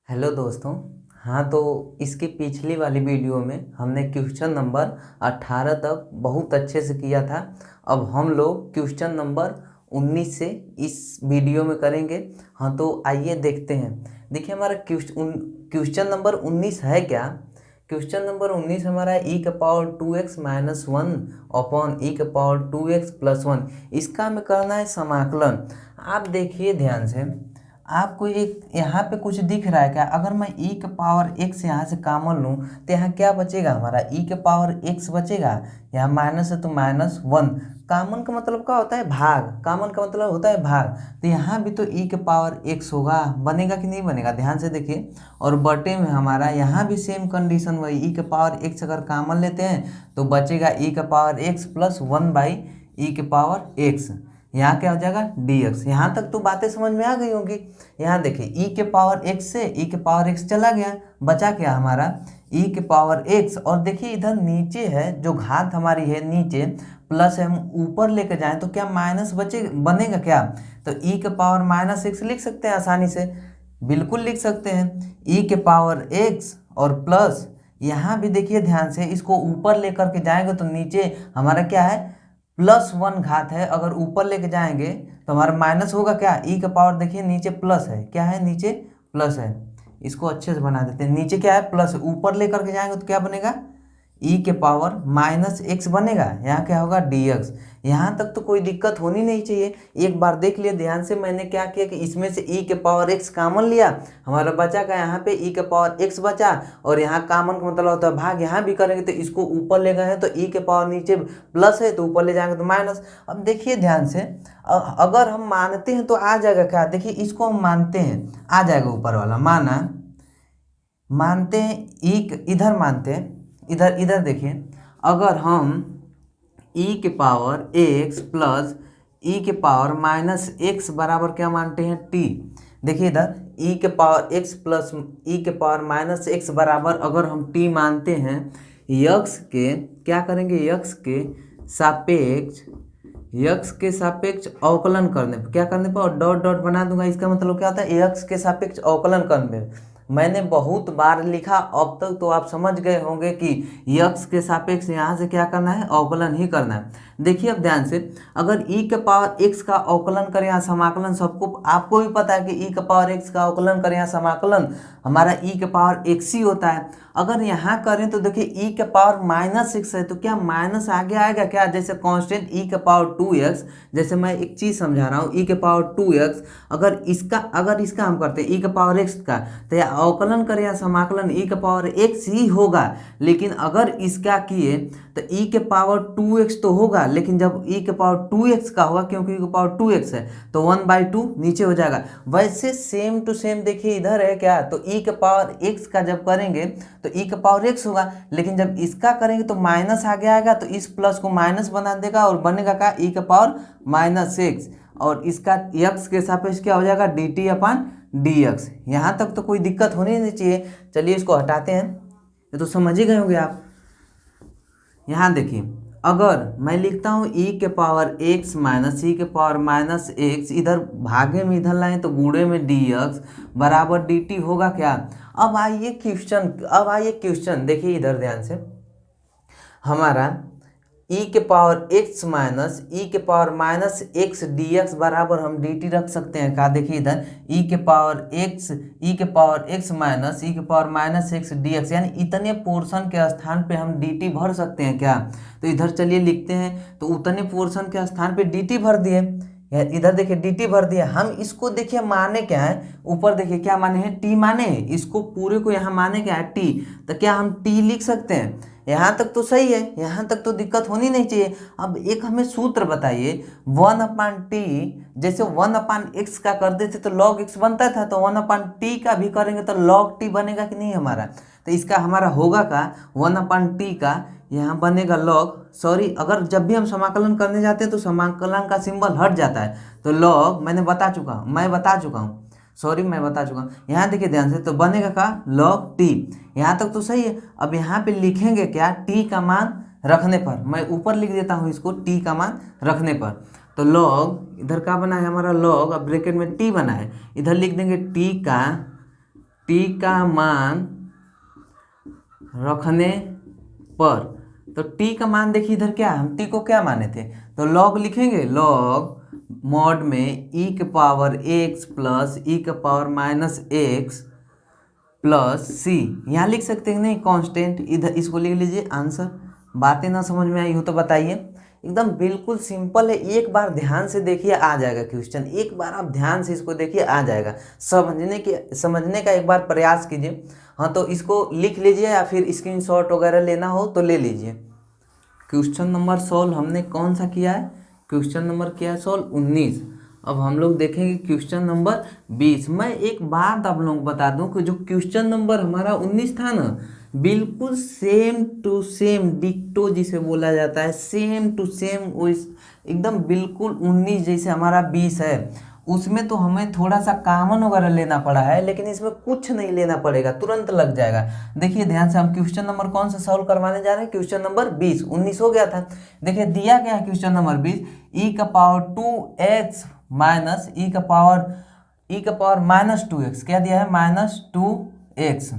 Hello दोस्तों। हाँ, तो इसकी पिछली वाली वीडियो में हमने क्वेश्चन नंबर 18 तक बहुत अच्छे से किया था। अब हम लोग क्वेश्चन नंबर 19 से इस वीडियो में करेंगे। हाँ, तो आइए देखते हैं। देखिए, हमारा क्वेश्चन नंबर 19 है क्या। क्वेश्चन नंबर 19 हमारा e⁻² अपॉन e⁻²x+1। इसका हमें करना है समाकलन। आप देखिए ध्यान से, आपको एक यहाँ पे कुछ दिख रहा है क्या। अगर मैं e⁻x यहाँ से कॉमन लूँ तो यहाँ क्या बचेगा, हमारा e⁻x बचेगा। यहाँ माइनस है तो -1। कॉमन का मतलब क्या होता है, भाग। कॉमन का मतलब होता है भाग। तो यहाँ भी तो e⁻x होगा, बनेगा कि नहीं बनेगा, ध्यान से देखिए। और बटे में हमारा यहाँ भी सेम कंडीशन वही, e⁻x अगर कॉमन लेते हैं तो बचेगा e⁻x+1/e⁻x। यहाँ क्या हो जाएगा dx। यहाँ तक तो बातें समझ में आ गई होंगी। यहाँ देखिए e⁻x से e⁻x चला गया, बचा क्या हमारा e⁻x। और देखिए इधर नीचे है जो घात हमारी है, नीचे प्लस है, हम ऊपर लेकर जाएं तो क्या माइनस बचे बनेगा क्या। तो e⁻x लिख सकते हैं आसानी से, बिल्कुल लिख सकते हैं e⁻x और प्लस यहाँ भी देखिए ध्यान से, इसको ऊपर लेकर के जाएंगे तो नीचे हमारा क्या है +1 घात है। अगर ऊपर लेके जाएंगे तो हमारा माइनस होगा क्या, e⁻, देखिए नीचे प्लस है, क्या है नीचे प्लस है। इसको अच्छे से बना देते हैं, नीचे क्या है प्लस है, ऊपर लेकर के जाएंगे तो क्या बनेगा e⁻−x बनेगा। यहाँ क्या होगा dx। यहाँ तक तो कोई दिक्कत होनी नहीं चाहिए। एक बार देख लिए ध्यान से, मैंने क्या किया कि इसमें से e⁻x कॉमन लिया, हमारा बचा का यहाँ पे e⁻x बचा। और यहाँ कॉमन का मतलब होता है भाग, यहाँ भी करेंगे तो इसको ऊपर ले गए हैं तो e⁻, नीचे प्लस है तो ऊपर ले जाएंगे तो माइनस। अब देखिए ध्यान से, अगर हम मानते हैं तो आ जाएगा क्या, देखिए इसको हम मानते हैं आ जाएगा ऊपर वाला, मानते हैं इधर मानते हैं, इधर इधर देखिए। अगर हम e⁻x प्लस e⁻−x बराबर क्या मानते हैं t। देखिए इधर e⁻x प्लस e⁻−x बराबर अगर हम t मानते हैं, यक्स के क्या करेंगे, यक्स के सापेक्ष अवकलन करने पर, क्या करने पर, और डॉट डॉट बना दूंगा। इसका मतलब क्या होता है, यक्स के सापेक्ष अवकलन करने पर। मैंने बहुत बार लिखा, अब तक तो आप समझ गए होंगे कि यक्स के सापेक्ष यहाँ से क्या करना है, अवकलन ही करना है। देखिए अब ध्यान से, अगर e⁻x का अवकलन करें या समाकलन, सबको आपको भी पता है कि e⁻x का अवकलन करें या समाकलन हमारा e⁻x ही होता है। अगर यहाँ करें तो देखिए e⁻−x है तो क्या माइनस आगे आएगा क्या, जैसे कांस्टेंट e⁻2x। जैसे मैं एक चीज़ समझा रहा हूँ, e⁻2x अगर इसका हम करते हैं e⁻x का, तो या अवकलन करें या समाकलन e⁻x ही होगा। लेकिन अगर इसका किए तो e⁻2x तो होगा, लेकिन जब e⁻2x का होगा, क्योंकि e⁻2x है तो 1/2 नीचे हो जाएगा। वैसे सेम टू सेम देखिए इधर है क्या, तो e⁻x का जब करेंगे तो e⁻x होगा, लेकिन जब इसका करेंगे तो माइनस आगे आएगा, तो इस प्लस को माइनस बना देगा और बनेगा क्या e⁻−x। और इसका x के सापेक्ष क्या हो जाएगा dt/dx। यहाँ तक तो कोई दिक्कत होनी नहीं चाहिए। चलिए इसको हटाते हैं, ये तो समझ ही गए होंगे आप। यहाँ देखिए, अगर मैं लिखता हूँ e⁻x माइनस e⁻−x, इधर भागे में इधर लाएं तो गुणे में dx बराबर dt होगा क्या। अब आइए क्वेश्चन देखिए इधर ध्यान से, हमारा e⁻x माइनस e⁻−x dx बराबर हम dt रख सकते हैं क्या। देखिए इधर e⁻x माइनस e⁻−x dx, यानी इतने पोर्शन के स्थान पे हम dt भर सकते हैं क्या। तो इधर चलिए लिखते हैं, तो उतने पोर्शन के स्थान पे dt भर दिए। इधर देखिए dt भर दिया। हम इसको देखिए माने क्या है, ऊपर देखिए क्या माने हैं, t माने हैं, इसको पूरे को यहाँ माने क्या है t। तो क्या हम t लिख सकते हैं, यहाँ तक तो सही है, यहाँ तक तो दिक्कत होनी नहीं चाहिए। अब एक हमें सूत्र बताइए, 1/t, जैसे 1/x का कर देते तो log x बनता था, तो 1/t का भी करेंगे तो log t बनेगा कि नहीं हमारा। तो इसका हमारा होगा का 1/t का यहाँ बनेगा अगर जब भी हम समाकलन करने जाते हैं तो समाकलन का सिंबल हट जाता है, तो log मैं बता चुका हूँ। यहाँ देखिए ध्यान से, तो बनेगा का log t। यहाँ तक तो सही है। अब यहाँ पे लिखेंगे क्या, t का मान रखने पर, मैं ऊपर लिख देता हूँ इसको, t का मान रखने पर। तो log इधर का बना है हमारा log, अब ब्रैकेट में t बना है, इधर लिख देंगे t का टी का मान रखने पर, तो टी का मान देखिए इधर क्या, हम टी को क्या माने थे, तो लॉग लिखेंगे, लॉग मॉड में ई के पावर एक्स प्लस ई के पावर माइनस एक्स प्लस सी, यहाँ लिख सकते हैं नहीं कांस्टेंट, इधर इसको लिख लीजिए आंसर। बातें ना समझ में आई हो तो बताइए, एकदम बिल्कुल सिंपल है, एक बार ध्यान से देखिए आ जाएगा क्वेश्चन, एक बार आप ध्यान से इसको देखिए आ जाएगा, समझने का एक बार प्रयास कीजिए। हाँ तो इसको लिख लीजिए या फिर स्क्रीनशॉट वगैरह लेना हो तो ले लीजिए। क्वेश्चन नंबर सॉल्व हमने कौन सा किया है, क्वेश्चन नंबर किया है सॉल्व 19। अब हम लोग देखेंगे क्वेश्चन नंबर 20। मैं एक बात आप लोगों को बता दूं कि जो क्वेश्चन नंबर हमारा 19 था ना, बिल्कुल सेम टू सेम डिक्टो जिसे बोला जाता है, सेम टू सेम वो एकदम बिल्कुल 19 जैसे हमारा 20 है, उसमें तो हमें थोड़ा सा कॉमन वगैरह लेना पड़ा है, लेकिन इसमें कुछ नहीं लेना पड़ेगा, तुरंत लग जाएगा। देखिए ध्यान से, हम क्वेश्चन नंबर कौन सा सॉल्व करवाने जा रहे हैं, क्वेश्चन नंबर 20, 19 हो गया था। देखिए दिया गया है क्वेश्चन नंबर 20, ई का पावर 2x माइनस ई का पावर माइनस 2x, क्या दिया है -2x,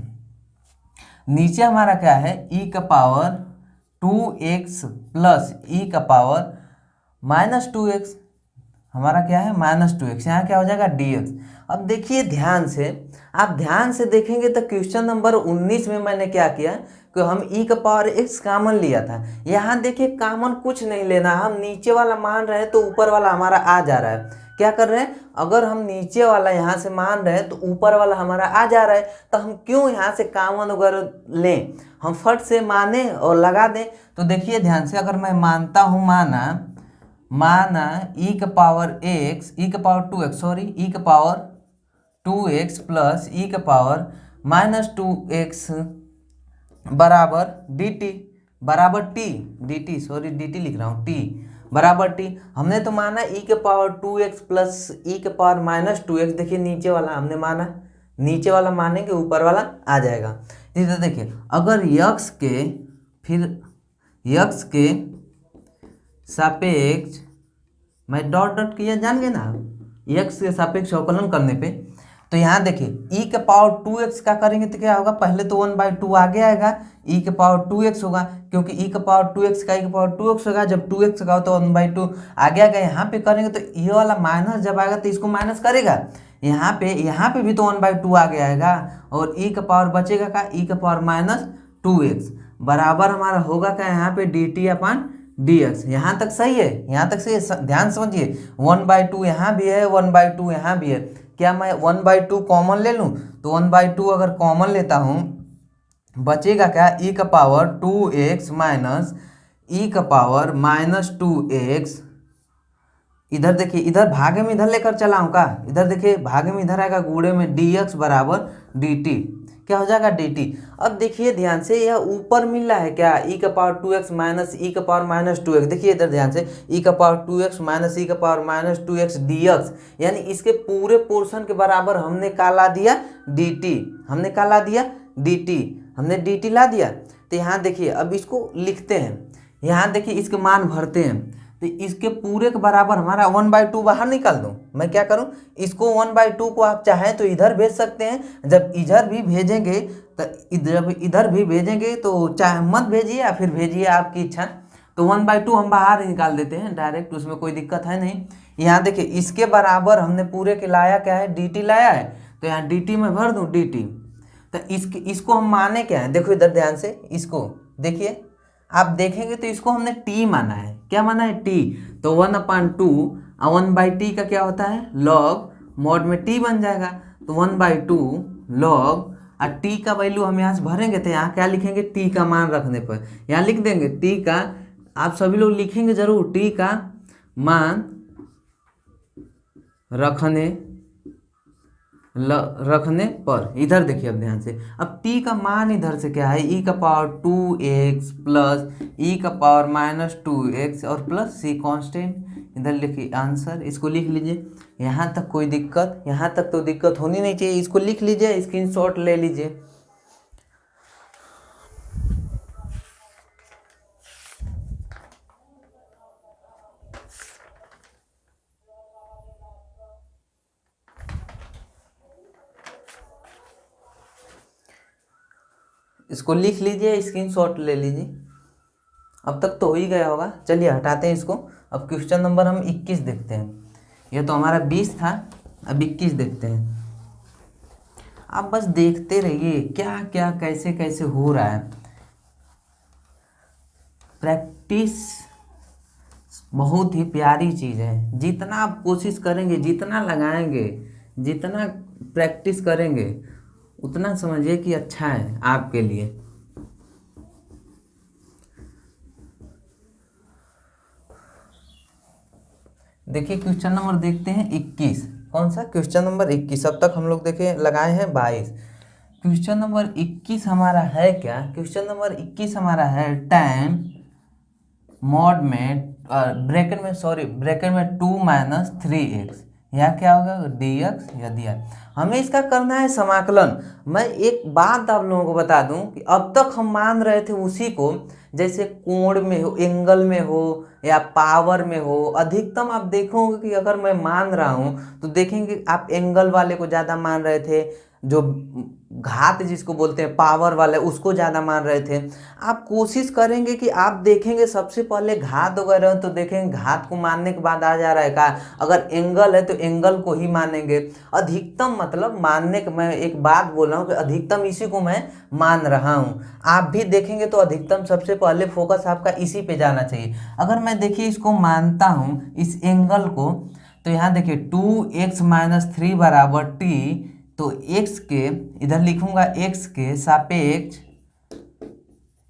नीचे हमारा क्या है ई का पावर 2x प्लस ई का पावर -2x, हमारा क्या है -2x, यहाँ क्या हो जाएगा dx। अब देखिए ध्यान से, आप ध्यान से देखेंगे तो क्वेश्चन नंबर 19 में मैंने क्या किया कि हम e का पावर x कॉमन लिया था, यहाँ देखिए कॉमन कुछ नहीं लेना, हम नीचे वाला मान रहे हैं तो ऊपर वाला हमारा आ जा रहा है, क्या कर रहे हैं, अगर हम नीचे वाला यहाँ से मान रहे हैं तो ऊपर वाला हमारा आ जा रहा है, तो हम क्यों यहाँ से कॉमन वगैरह लें, हम फट से माने और लगा दें। तो देखिए ध्यान से, अगर मैं मानता हूँ माना ई का पावर एक्स, ई का पावर 2x, सॉरी ई का पावर 2x प्लस ई का पावर -2x बराबर dt, बराबर टी, dt सॉरी dt लिख रहा हूँ, t बराबर टी। हमने तो माना ई के पावर 2x प्लस ई के पावर -2x, देखिए नीचे वाला हमने माना, नीचे वाला मानेंगे ऊपर वाला आ जाएगा। इधर देखिए, अगर यक्स के सापेक्ष, मैं डॉट डॉट किया जान गए ना, एक्स के सापेक्ष अवकलन करने पे, तो यहाँ देखिए e के पावर 2x का करेंगे तो क्या होगा, पहले तो 1/2 आगे आएगा, e के पावर 2x होगा, क्योंकि e के पावर 2x का e के पावर 2x होगा, जब 2x का हो तो 1/2 आगे आएगा, यहाँ पे करेंगे तो ये वाला माइनस जब आएगा तो इसको माइनस करेगा, यहाँ पे भी तो 1/2 आगे आएगा, और e का पावर बचेगा का e का पावर -2x बराबर हमारा होगा क्या, यहाँ पे dt अपन dx। यहाँ तक सही है, यहाँ तक सही है, ध्यान समझिए, 1/2 यहाँ भी है, 1/2 यहाँ भी है, क्या मैं 1/2 कॉमन ले लूँ, तो 1/2 अगर कॉमन लेता हूँ बचेगा क्या, e का पावर 2x माइनस ई का पावर -2x, इधर देखिए, इधर भागे में इधर लेकर चला हूँ का, इधर देखिए भागे में इधर आएगा, गुणे में dx बराबर dt, क्या हो जाएगा dt। अब देखिए ध्यान से, यह ऊपर मिल रहा है क्या, e का पावर 2x माइनस ई का पावर -2x, देखिए इधर ध्यान से, e का पावर 2x माइनस ई का पावर -2x dx, यानी इसके पूरे पोर्शन के बराबर हमने का ला दिया dt, हमने का ला दिया dt, हमने dt ला दिया। तो यहाँ देखिए अब इसको लिखते हैं, यहाँ देखिए इसके मान भरते हैं, तो इसके पूरे के बराबर हमारा 1/2 बाहर निकाल दूं, मैं क्या करूं, इसको 1/2 को आप चाहें तो इधर भेज सकते हैं, जब इधर भी भेजेंगे तो चाहे मत भेजिए या फिर भेजिए, आपकी इच्छा। तो 1/2 हम बाहर निकाल देते हैं डायरेक्ट, उसमें कोई दिक्कत है नहीं। यहाँ देखिए इसके बराबर हमने पूरे के लाया क्या है, dt लाया है, तो यहाँ dt में भर दूँ dt, तो इसको हम माने क्या है, देखो इधर ध्यान से, इसको देखिए, आप देखेंगे तो इसको हमने t माना है, क्या माना है t, तो 1/2 1/t का क्या होता है log, मॉड में t बन जाएगा, तो 1/2 log, और t का वैल्यू हम यहाँ से भरेंगे तो यहाँ क्या लिखेंगे, t का मान रखने पर यहाँ लिख देंगे t का, आप सभी लोग लिखेंगे जरूर, t का मान रखने पर, इधर देखिए अब ध्यान से, अब t का मान इधर से क्या है, e का पावर 2x प्लस e का पावर -2x और प्लस c कांस्टेंट, इधर लिखिए आंसर, इसको लिख लीजिए। यहाँ तक कोई दिक्कत, यहाँ तक तो दिक्कत होनी नहीं चाहिए, इसको लिख लीजिए, स्क्रीनशॉट ले लीजिए। इसको लिख लीजिए, स्क्रीनशॉट ले लीजिए। अब तक तो हो ही गया होगा। चलिए हटाते हैं इसको। अब क्वेश्चन नंबर हम 21 देखते हैं। ये तो हमारा 20 था, अब 21 देखते हैं। आप बस देखते रहिए क्या क्या कैसे कैसे हो रहा है। प्रैक्टिस बहुत ही प्यारी चीज़ है। जितना आप कोशिश करेंगे, जितना लगाएंगे, जितना प्रैक्टिस करेंगे, उतना समझिए कि अच्छा है आपके लिए। देखिए क्वेश्चन नंबर देखते हैं 21। कौन सा क्वेश्चन नंबर 21? अब तक हम लोग देखे लगाए हैं 22। क्वेश्चन नंबर 21 हमारा है क्या? क्वेश्चन नंबर 21 हमारा है tan मॉड में ब्रैकेट में 2 - 3x, यहाँ क्या होगा dx या दिया। हमें इसका करना है समाकलन। मैं एक बात आप लोगों को बता दूं कि अब तक हम मान रहे थे उसी को, जैसे कोण में हो, एंगल में हो या पावर में हो। अधिकतम आप देखोगे कि अगर मैं मान रहा हूँ तो देखेंगे आप एंगल वाले को ज़्यादा मान रहे थे, जो घात जिसको बोलते हैं पावर वाले उसको ज़्यादा मान रहे थे। आप कोशिश करेंगे कि आप देखेंगे सबसे पहले घात वगैरह तो देखेंगे घात को मानने के बाद आ जा रहा है का, अगर एंगल है तो एंगल को ही मानेंगे। अधिकतम मतलब मानने का, मैं एक बात बोल रहा हूँ कि अधिकतम इसी को मैं मान रहा हूँ। आप भी देखेंगे तो अधिकतम सबसे पहले फोकस आपका इसी पे जाना चाहिए। अगर मैं देखिए इसको मानता हूँ इस एंगल को, तो यहाँ देखिए 2x - 3 बराबर t, तो x के इधर लिखूंगा x के सापेक्ष,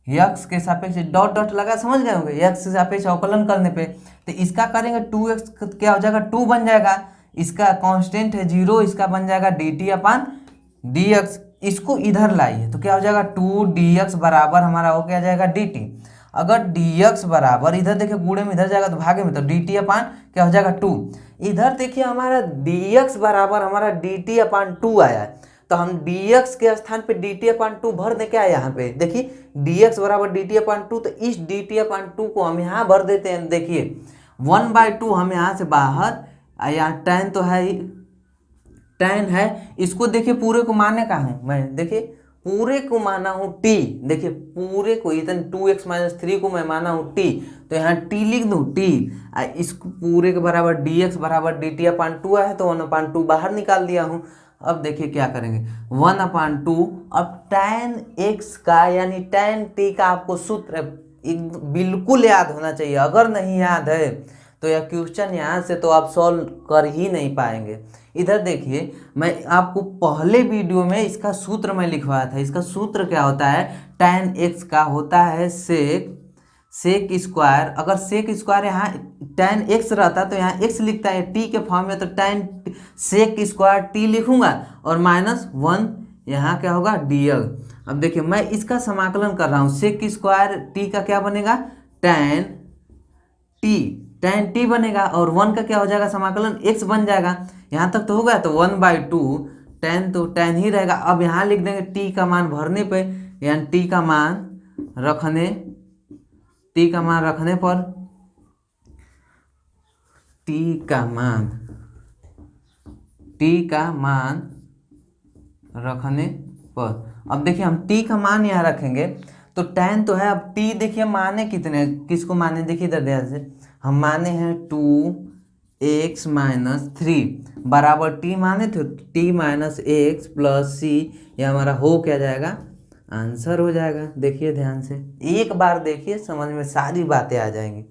x के सापेक्ष डॉट डॉट लगा, समझ गए होंगे, x के सापेक्ष अवकलन करने पे तो इसका करेंगे 2x क्या हो जाएगा 2 बन जाएगा। इसका कांस्टेंट है 0, इसका बन जाएगा dt/dx। इसको इधर लाइए तो क्या हो जाएगा 2dx बराबर हमारा हो क्या जाएगा dt। अगर dx बराबर इधर देखिए गुणे में इधर जाएगा तो भागे में, तो dt/ क्या हो जाएगा 2। इधर देखिए हमारा dx बराबर हमारा dt/2 आया है, तो हम dx के स्थान पे dt/2 भर दें क्या यहाँ पे। देखिए dx बराबर dt/2, तो इस dt/2 को हम यहाँ भर देते हैं। देखिए 1/2 हम यहाँ से बाहर, यहाँ tan तो है ही, tan है, इसको देखिए पूरे को माने का हूँ मैं, देखिए पूरे को माना हूँ t। देखिए पूरे को इतने 2x - 3 को मैं माना हूँ t, तो यहाँ t लिख दूँ t। इसको पूरे के बराबर dx बराबर dt/2 है, तो 1/2 बाहर निकाल दिया हूँ। अब देखिए क्या करेंगे 1/2। अब tan x का यानी tan t का आपको सूत्र बिल्कुल याद होना चाहिए। अगर नहीं याद है तो यह क्वेश्चन यहाँ से तो आप सॉल्व कर ही नहीं पाएंगे। इधर देखिए मैं आपको पहले वीडियो में इसका सूत्र मैं लिखवाया था। इसका सूत्र क्या होता है, tan x का होता है सेक स्क्वायर। अगर सेक स्क्वायर यहाँ tan x रहता तो यहाँ x लिखता है t के फॉर्म में, तो tan सेक स्क्वायर t लिखूंगा और -1 यहाँ क्या होगा dx। अब देखिए मैं इसका समाकलन कर रहा हूँ, सेक स्क्वायर t का क्या बनेगा tan t बनेगा, और 1 का क्या हो जाएगा समाकलन x बन जाएगा। यहाँ तक तो हो गया, तो 1/2 tan तो tan ही रहेगा। अब यहाँ लिख देंगे t का मान भरने पे, यानी t का मान रखने पर रखने पर। अब देखिए हम t का मान यहाँ रखेंगे तो tan तो है। अब t देखिए माने कितने, किसको माने, देखिए इधर ध्यान से, हम माने हैं 2x - 3 बराबर t माने थे, t - x + c, यह हमारा हो क्या जाएगा आंसर हो जाएगा। देखिए ध्यान से एक बार देखिए, समझ में सारी बातें आ जाएंगी।